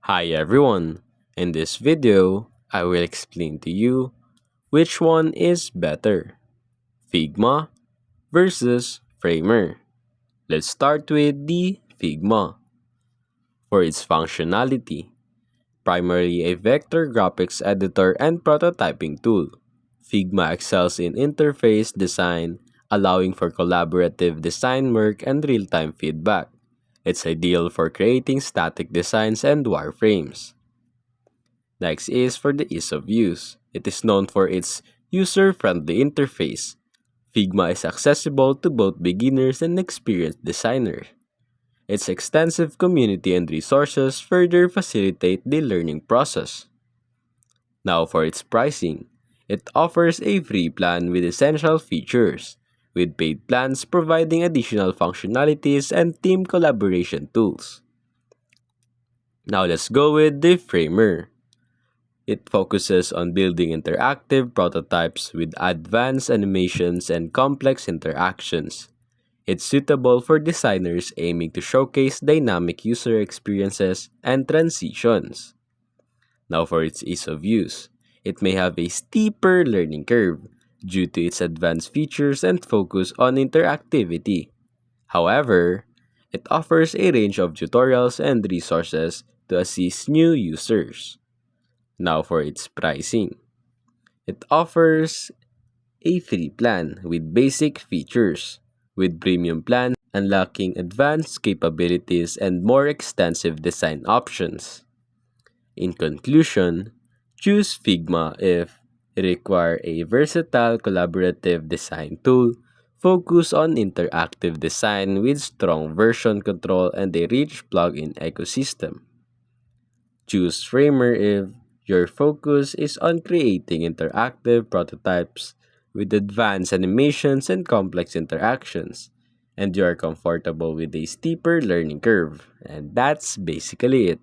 Hi everyone! In this video, I will explain to you which one is better, Figma versus Framer. Let's start with the Figma. For its functionality, primarily a vector graphics editor and prototyping tool, Figma excels in interface design, allowing for collaborative design work and real-time feedback. It's ideal for creating static designs and wireframes. Next is for the ease of use. It is known for its user-friendly interface. Figma is accessible to both beginners and experienced designers. Its extensive community and resources further facilitate the learning process. Now for its pricing. It offers a free plan with essential features, with paid plans providing additional functionalities and team collaboration tools. Now let's go with the Framer. It focuses on building interactive prototypes with advanced animations and complex interactions. It's suitable for designers aiming to showcase dynamic user experiences and transitions. Now for its ease of use. It may have a steeper learning curve due to its advanced features and focus on interactivity. However, it offers a range of tutorials and resources to assist new users. Now for its pricing. It offers a free plan with basic features, with premium plans unlocking advanced capabilities and more extensive design options. In conclusion, choose Figma if you require a versatile collaborative design tool, focus on interactive design with strong version control and a rich plugin ecosystem. Choose Framer if your focus is on creating interactive prototypes with advanced animations and complex interactions, and you are comfortable with a steeper learning curve. And that's basically it.